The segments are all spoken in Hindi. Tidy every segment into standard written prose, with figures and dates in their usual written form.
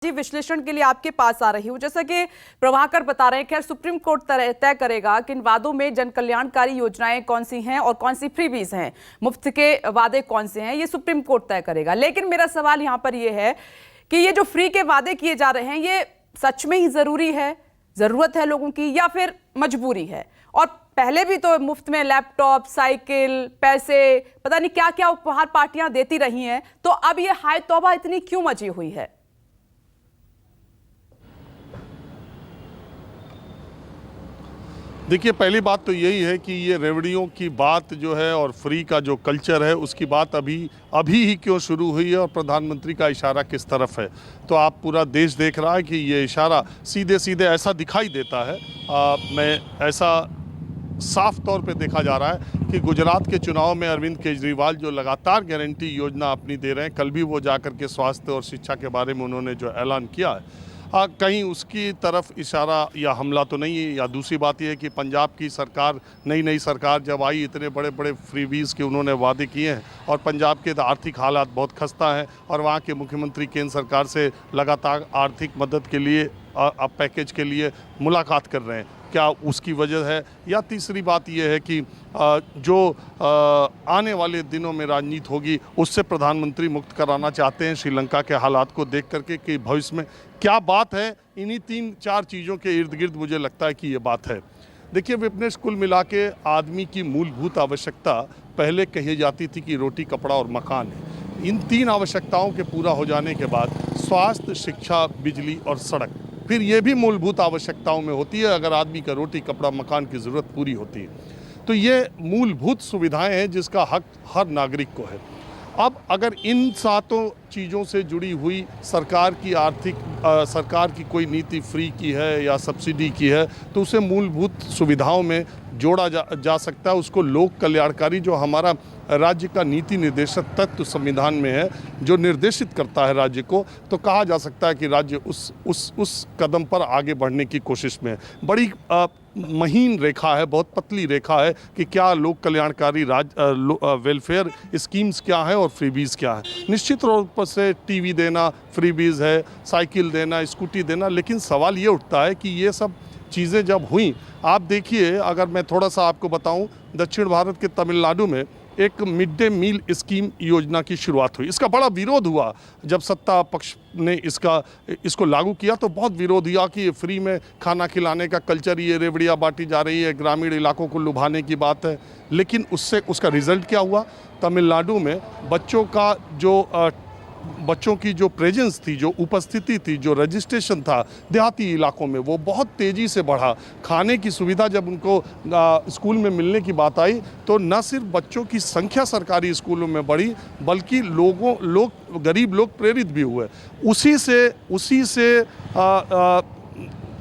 जी विश्लेषण के लिए आपके पास आ रही हूं। जैसा कि प्रभाकर बता रहे हैं, खैर सुप्रीम कोर्ट तय करेगा कि इन वादों में जन कल्याणकारी योजनाएं कौन सी हैं और कौन सी फ्रीबीज हैं, मुफ्त के वादे कौन से हैं, ये सुप्रीम कोर्ट तय करेगा। लेकिन मेरा सवाल यहां पर यह है कि ये जो फ्री के वादे किए जा रहे हैं, ये सच में ही जरूरी है, जरूरत है लोगों की, या फिर मजबूरी है? और पहले भी तो मुफ्त में लैपटॉप, साइकिल, पैसे, पता नहीं क्या क्या उपहार पार्टियां देती रही हैं, तो अब ये हाय तौबा इतनी क्यों मची हुई है? देखिए, पहली बात तो यही है कि ये रेवड़ियों की बात जो है और फ्री का जो कल्चर है उसकी बात अभी ही क्यों शुरू हुई है और प्रधानमंत्री का इशारा किस तरफ है। तो आप पूरा देश देख रहा है कि ये इशारा सीधे सीधे ऐसा दिखाई देता है, मैं ऐसा साफ तौर पे देखा जा रहा है कि गुजरात के चुनाव में अरविंद केजरीवाल जो लगातार गारंटी योजना अपनी दे रहे हैं, कल भी वो जाकर के स्वास्थ्य और शिक्षा के बारे में उन्होंने जो ऐलान किया है, कहीं उसकी तरफ इशारा या हमला तो नहीं है। या दूसरी बात यह है कि पंजाब की सरकार, नई सरकार जब आई, इतने बड़े बड़े फ्रीबीज़ के उन्होंने वादे किए हैं और पंजाब के आर्थिक हालात बहुत खस्ता हैं और वहाँ के मुख्यमंत्री केंद्र सरकार से लगातार आर्थिक मदद के लिए, पैकेज के लिए मुलाकात कर रहे हैं। क्या उसकी वजह है? या तीसरी बात यह है कि जो आने वाले दिनों में राजनीति होगी उससे प्रधानमंत्री मुक्त कराना चाहते हैं श्रीलंका के हालात को देख करके कि भविष्य में क्या बात है। इन्हीं 3-4 चीज़ों के इर्द गिर्द मुझे लगता है कि ये बात है। देखिए विपनेश, कुल मिला के आदमी की मूलभूत आवश्यकता पहले कही जाती थी कि रोटी, कपड़ा और मकान है। इन 3 आवश्यकताओं के पूरा हो जाने के बाद स्वास्थ्य, शिक्षा, बिजली और सड़क, फिर ये भी मूलभूत आवश्यकताओं में होती है अगर आदमी का रोटी, कपड़ा, मकान की ज़रूरत पूरी होती है। तो ये मूलभूत सुविधाएं हैं जिसका हक हर नागरिक को है। अब अगर इन 7 चीज़ों से जुड़ी हुई सरकार की कोई नीति फ्री की है या सब्सिडी की है तो उसे मूलभूत सुविधाओं में जोड़ा जा सकता है। उसको लोक कल्याणकारी, जो हमारा राज्य का नीति निर्देशक तत्व संविधान में है, जो निर्देशित करता है राज्य को, तो कहा जा सकता है कि राज्य उस कदम पर आगे बढ़ने की कोशिश में है। बड़ी महीन रेखा है, बहुत पतली रेखा है कि क्या लोक कल्याणकारी वेलफेयर स्कीम्स क्या है और फ्रीबीज़ क्या है। निश्चित रूप से टीवी देना फ्रीबीज़ है, साइकिल देना, स्कूटी देना, लेकिन सवाल ये उठता है कि ये सब चीज़ें जब हुई, आप देखिए, अगर मैं थोड़ा सा आपको बताऊं, दक्षिण भारत के तमिलनाडु में एक मिड डे मील स्कीम योजना की शुरुआत हुई। इसका बड़ा विरोध हुआ जब सत्ता पक्ष ने इसको लागू किया, तो बहुत विरोध हुआ कि ये फ्री में खाना खिलाने का कल्चर, ये रेवड़ियाँ बांटी जा रही है, ग्रामीण इलाकों को लुभाने की बात है। लेकिन उसका रिजल्ट क्या हुआ? तमिलनाडु में बच्चों की जो प्रेजेंस थी, जो उपस्थिति थी, जो रजिस्ट्रेशन था देहाती इलाकों में, वो बहुत तेज़ी से बढ़ा। खाने की सुविधा जब उनको स्कूल में मिलने की बात आई तो न सिर्फ बच्चों की संख्या सरकारी स्कूलों में बढ़ी, बल्कि गरीब लोग प्रेरित भी हुए।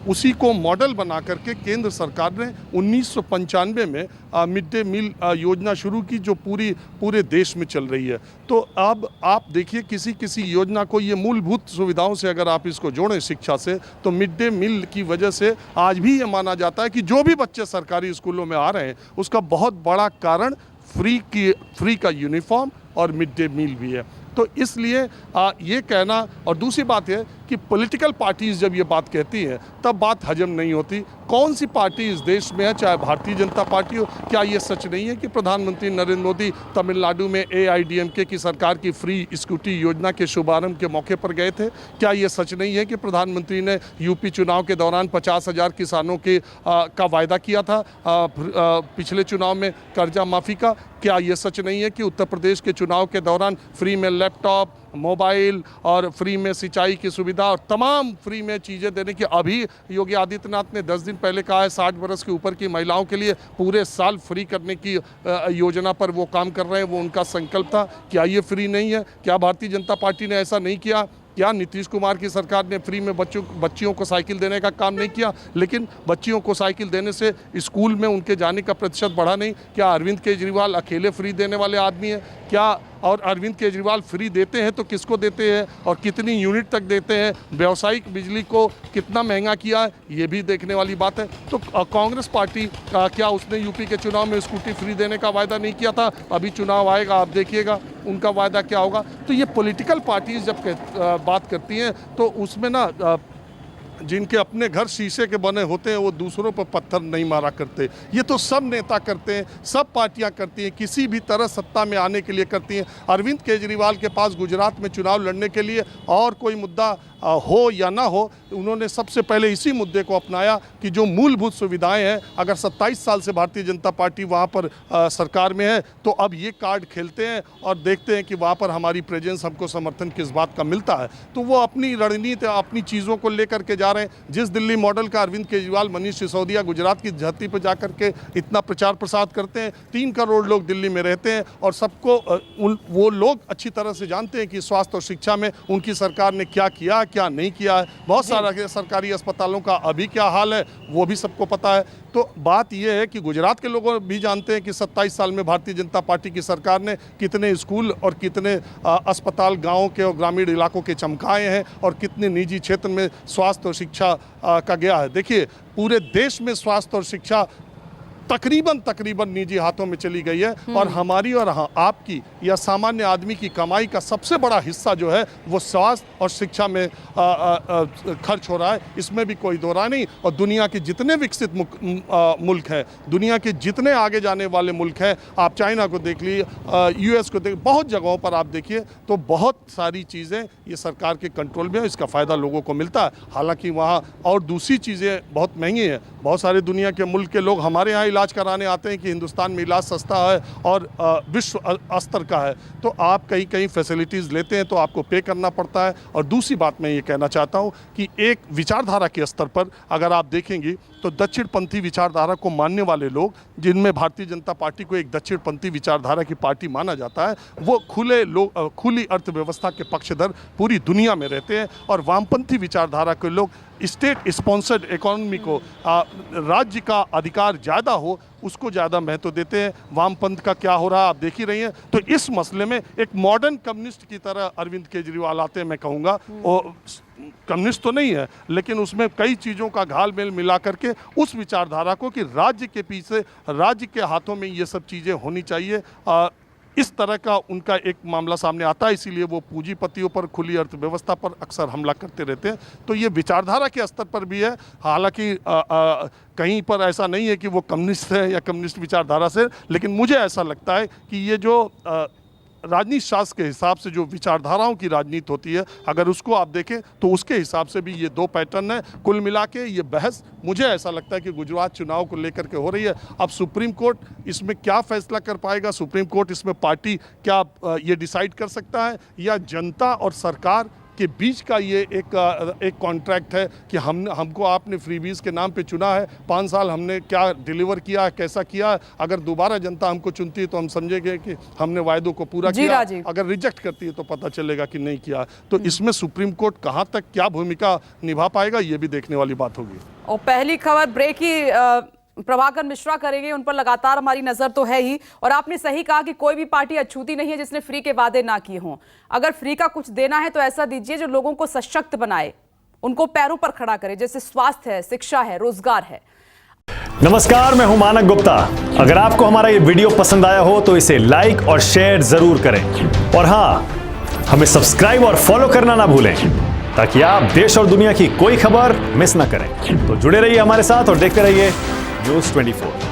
उसी को मॉडल बना करके केंद्र सरकार ने 1995 में मिड डे मील योजना शुरू की, जो पूरे देश में चल रही है। तो अब आप देखिए, किसी योजना को, ये मूलभूत सुविधाओं से अगर आप इसको जोड़ें शिक्षा से, तो मिड डे मील की वजह से आज भी ये माना जाता है कि जो भी बच्चे सरकारी स्कूलों में आ रहे हैं उसका बहुत बड़ा कारण फ्री का यूनिफॉर्म और मिड डे मील भी है। तो इसलिए ये कहना, और दूसरी बात है कि पॉलिटिकल पार्टीज़ जब ये बात कहती हैं तब बात हजम नहीं होती। कौन सी पार्टी इस देश में है, चाहे भारतीय जनता पार्टी हो, क्या ये सच नहीं है कि प्रधानमंत्री नरेंद्र मोदी तमिलनाडु में AIDMK की सरकार की फ्री स्कूटी योजना के शुभारंभ के मौके पर गए थे? क्या ये सच नहीं है कि प्रधानमंत्री ने यूपी चुनाव के दौरान 50,000 किसानों का वायदा किया था पिछले चुनाव में कर्जा माफ़ी का? क्या ये सच नहीं है कि उत्तर प्रदेश के चुनाव के दौरान फ्री में लैपटॉप, मोबाइल और फ्री में सिंचाई की सुविधा और तमाम फ्री में चीज़ें देने की, अभी योगी आदित्यनाथ ने 10 दिन पहले कहा है 60 वर्ष के ऊपर की महिलाओं के लिए पूरे साल फ्री करने की योजना पर वो काम कर रहे हैं, वो उनका संकल्प था। क्या ये फ्री नहीं है? क्या भारतीय जनता पार्टी ने ऐसा नहीं किया? क्या नीतीश कुमार की सरकार ने फ्री में बच्चियों को साइकिल देने का काम नहीं किया? लेकिन बच्चियों को साइकिल देने से स्कूल में उनके जाने का प्रतिशत बढ़ा नहीं। क्या अरविंद केजरीवाल अकेले फ्री देने वाले आदमी हैं? क्या और अरविंद केजरीवाल फ्री देते हैं तो किसको देते हैं और कितनी यूनिट तक देते हैं, व्यावसायिक बिजली को कितना महंगा किया है, ये भी देखने वाली बात है। तो कांग्रेस पार्टी क्या उसने यूपी के चुनाव में स्कूटी फ्री देने का वायदा नहीं किया था? अभी चुनाव आएगा, आप देखिएगा उनका वायदा क्या होगा। तो ये पॉलिटिकल पार्टीज जब बात करती हैं तो उसमें ना जिनके अपने घर शीशे के बने होते हैं वो दूसरों पर पत्थर नहीं मारा करते। ये तो सब नेता करते हैं, सब पार्टियां करती हैं, किसी भी तरह सत्ता में आने के लिए करती हैं। अरविंद केजरीवाल के पास गुजरात में चुनाव लड़ने के लिए और कोई मुद्दा हो या ना हो, उन्होंने सबसे पहले इसी मुद्दे को अपनाया कि जो मूलभूत सुविधाएं हैं, अगर 27 साल से भारतीय जनता पार्टी वहाँ पर सरकार में है तो अब ये कार्ड खेलते हैं और देखते हैं कि वहाँ पर हमारी प्रेजेंस, हमको समर्थन किस बात का मिलता है। तो वो अपनी रणनीति, अपनी चीज़ों को लेकर के जा रहे हैं। जिस दिल्ली मॉडल का अरविंद केजरीवाल, मनीष सिसोदिया गुजरात की धरती पर जा कर के इतना प्रचार प्रसार करते हैं, 3 करोड़ लोग दिल्ली में रहते हैं और सबको वो लोग अच्छी तरह से जानते हैं कि स्वास्थ्य और शिक्षा में उनकी सरकार ने क्या किया, क्या नहीं किया है। बहुत सारा सरकारी अस्पतालों का अभी क्या हाल है वो भी सबको पता है। तो बात यह है कि गुजरात के लोग भी जानते हैं कि 27 साल में भारतीय जनता पार्टी की सरकार ने कितने स्कूल और कितने अस्पताल गाँव के और ग्रामीण इलाकों के चमकाए हैं और कितने निजी क्षेत्र में स्वास्थ्य और शिक्षा का गया है। देखिए, पूरे देश में स्वास्थ्य और शिक्षा तकरीबन निजी हाथों में चली गई है और हमारी और आपकी या सामान्य आदमी की कमाई का सबसे बड़ा हिस्सा जो है वो स्वास्थ्य और शिक्षा में खर्च हो रहा है। इसमें भी कोई दो राय नहीं। और दुनिया के जितने विकसित मुल्क हैं, दुनिया के जितने आगे जाने वाले मुल्क हैं, आप चाइना को देख लीजिए, US को देख, बहुत जगहों पर आप देखिए तो बहुत सारी चीज़ें ये सरकार के कंट्रोल में है। इसका फ़ायदा लोगों को मिलता है। हालांकि वहाँ और दूसरी चीज़ें बहुत महंगी हैं। बहुत सारे दुनिया के मुल्क के लोग हमारे यहाँ इलाज कराने आते हैं कि हिंदुस्तान में इलाज सस्ता है और विश्व स्तर का है। तो आप कहीं फैसिलिटीज़ लेते हैं तो आपको पे करना पड़ता है। और दूसरी बात मैं ये कहना चाहता हूँ कि एक विचारधारा के स्तर पर अगर आप देखेंगी तो दक्षिणपंथी विचारधारा को मानने वाले लोग, जिनमें भारतीय जनता पार्टी को एक दक्षिणपंथी विचारधारा की पार्टी माना जाता है, वो खुली अर्थव्यवस्था के पक्षधर पूरी दुनिया में रहते हैं। और वामपंथी विचारधारा के लोग स्टेट स्पॉन्सर्ड इकोनॉमी को, राज्य का अधिकार ज़्यादा हो, उसको ज़्यादा महत्व देते हैं। वामपंथ का क्या हो रहा है आप देख ही रही हैं। तो इस मसले में एक मॉडर्न कम्युनिस्ट की तरह अरविंद केजरीवाल आते हैं, मैं कहूँगा। और कम्युनिस्ट तो नहीं है, लेकिन उसमें कई चीज़ों का घाल मेल मिला करके उस विचारधारा को कि राज्य के पीछे, राज्य के हाथों में ये सब चीज़ें होनी चाहिए, इस तरह का उनका एक मामला सामने आता है। इसीलिए वो पूंजीपतियों पर, खुली अर्थव्यवस्था पर अक्सर हमला करते रहते हैं। तो ये विचारधारा के स्तर पर भी है। हालांकि कहीं पर ऐसा नहीं है कि वो कम्युनिस्ट है या कम्युनिस्ट विचारधारा से, लेकिन मुझे ऐसा लगता है कि ये जो राजनीति शास्त्र के हिसाब से जो विचारधाराओं की राजनीति होती है, अगर उसको आप देखें तो उसके हिसाब से भी ये 2 पैटर्न है। कुल मिला के ये बहस मुझे ऐसा लगता है कि गुजरात चुनाव को लेकर के हो रही है। अब सुप्रीम कोर्ट इसमें क्या फैसला कर पाएगा, सुप्रीम कोर्ट इसमें पार्टी क्या ये डिसाइड कर सकता है, या जनता और सरकार के बीच का ये एक कॉन्ट्रैक्ट है कि हमको आपने फ्रीबीज के नाम पे चुना है, 5 साल हमने क्या डिलीवर किया है, कैसा किया है। अगर दोबारा जनता हमको चुनती है तो हम समझेंगे कि हमने वायदों को पूरा किया। अगर रिजेक्ट करती है तो पता चलेगा कि नहीं किया। तो इसमें सुप्रीम कोर्ट कहाँ तक क्या भूमिका निभा पाएगा, ये भी देखने वाली बात होगी। और पहली खबर ब्रेक ही प्रभाकर मिश्रा करेंगे, उन पर लगातार हमारी नजर तो है ही। और आपने सही कहा कि कोई भी पार्टी अछूती नहीं है जिसने फ्री के वादे ना किए हों। अगर फ्री का कुछ देना है तो ऐसा दीजिए जो लोगों को सशक्त बनाए, उनको पैरों पर खड़ा करे, जैसे स्वास्थ्य है, शिक्षा है, रोजगार है। नमस्कार, मैं हूं मानक गुप्ता। अगर आपको हमारा ये वीडियो पसंद आया हो तो इसे लाइक और शेयर जरूर करें। और हां, हमें सब्सक्राइब और फॉलो करना ना भूलें ताकि आप देश और दुनिया की कोई खबर मिस ना करें। तो जुड़े रहिए हमारे साथ और देखते रहिए न्यूज़ 24।